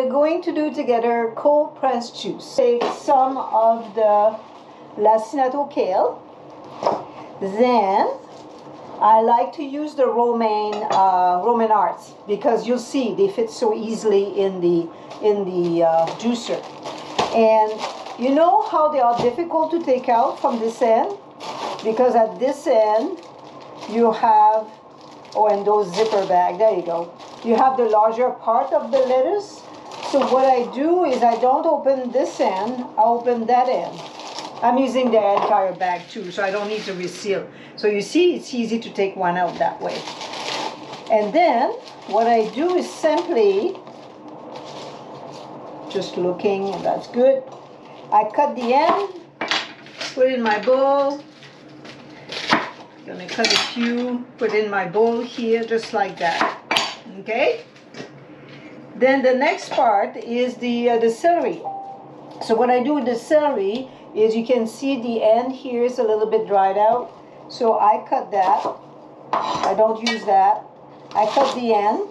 we're going to do together cold pressed juice. Take some of the lacinato kale. Then I like to use the Romaine Arts because you'll see they fit so easily in the juicer. And you know how they are difficult to take out from this end? Because at this end you have, oh, and those zipper bag, there you go. You have the larger part of the lettuce. So what I do is I don't open this end, I open that end. I'm using the entire bag too, so I don't need to reseal. So you see, it's easy to take one out that way. And then what I do is simply, just looking, and that's good. I cut the end, put it in my bowl. Gonna cut a few, put in my bowl here, just like that. Okay? Then the next part is the celery. So what I do with the celery is, you can see the end here is a little bit dried out. So I cut that. I don't use that. I cut the end,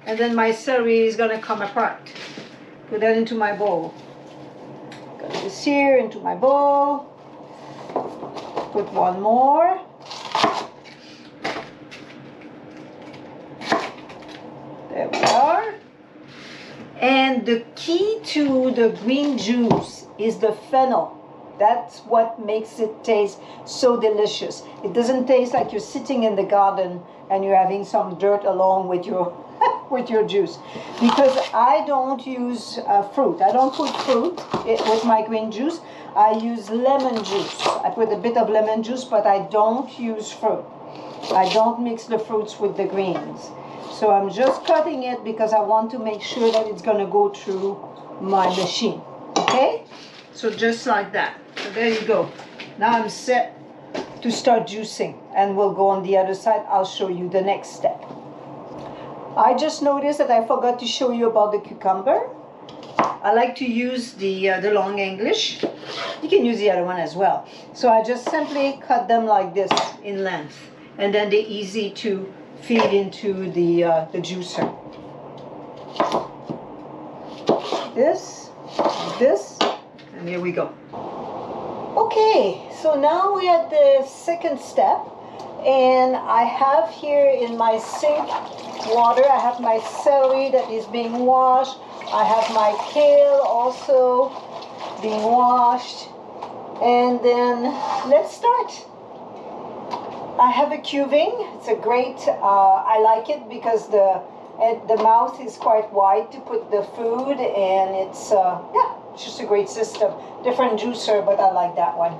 and then my celery is gonna come apart. Put that into my bowl. Got this here into my bowl. Put one more. There we are. And the key to the green juice is the fennel. That's what makes it taste so delicious. It doesn't taste like you're sitting in the garden and you're having some dirt along with your with your juice. Because I don't use fruit. I don't put fruit with my green juice. I use lemon juice. I put a bit of lemon juice, but I don't use fruit. I don't mix the fruits with the greens. So I'm just cutting it because I want to make sure that it's going to go through my machine. Okay? So just like that. So there you go. Now I'm set to start juicing, and we'll go on the other side. I'll show you the next step. I just noticed that I forgot to show you about the cucumber. I like to use the long English. You can use the other one as well. So I just simply cut them like this in length, and then they're easy to feed into the juicer. This, and here we go. Okay, so now we're at the second step, and I have here in my sink water, I have my celery that is being washed. I have my kale also being washed. And then let's start. I have a cuving. It's a great, I like it because the mouth is quite wide to put the food, and it's, yeah, it's just a great system. Different juicer, but I like that one.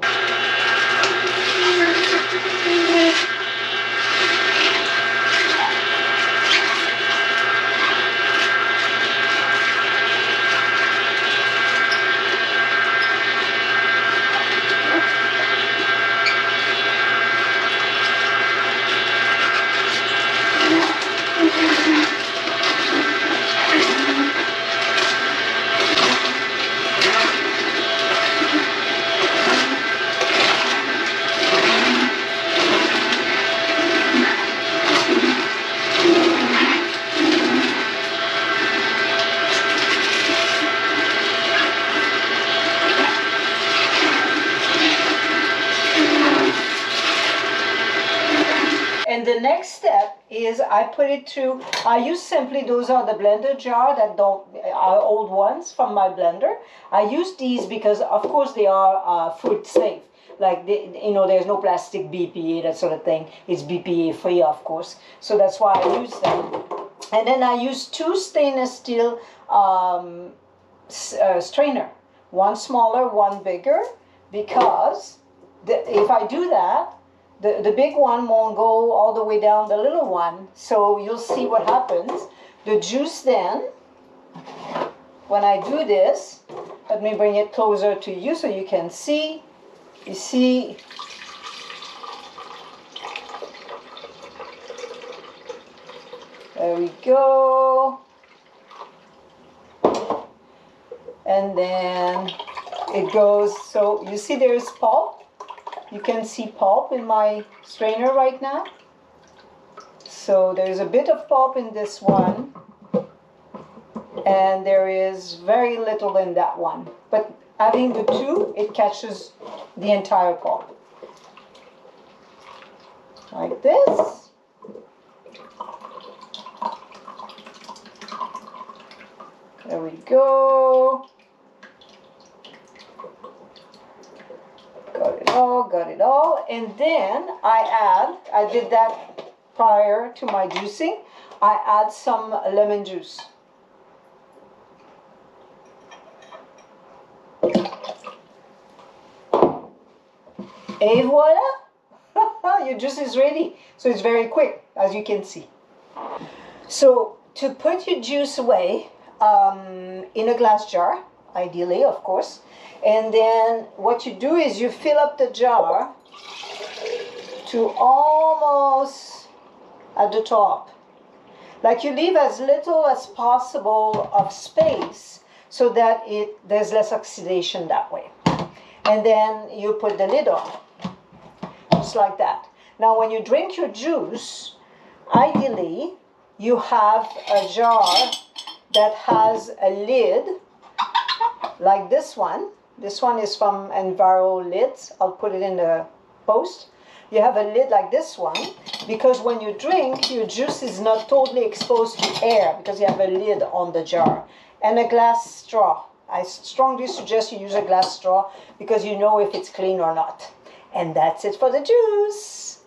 And the next step is I put it through, I use simply, those are the blender jar that are old ones from my blender. I use these because of course they are fruit safe. Like, there's no plastic BPA, that sort of thing. It's BPA free, of course. So that's why I use them. And then I use 2 stainless steel strainer. One smaller, one bigger, because if I do that, the big one won't go all the way down the little one. So you'll see what happens. The juice then, when I do this, let me bring it closer to you so you can see. You see, there we go. And then it goes, so you see there's pulp. You can see pulp in my strainer right now. So there's a bit of pulp in this one. and there is very little in that one. But having the two, it catches the entire pulp. Like this. There we go. Got it all. And then I did that prior to my juicing. I add some lemon juice. Et voila! Your juice is ready. So it's very quick, as you can see. So to put your juice away in a glass jar, ideally, of course, and then what you do is you fill up the jar to almost at the top. Like you leave as little as possible of space so that there's less oxidation that way. And then you put the lid on, just like that. Now when you drink your juice, ideally you have a jar that has a lid like this one. This one is from Enviro Lids. I'll put it in the post. You have a lid like this one because when you drink, your juice is not totally exposed to air because you have a lid on the jar. And a glass straw. I strongly suggest you use a glass straw because you know if it's clean or not. And that's it for the juice.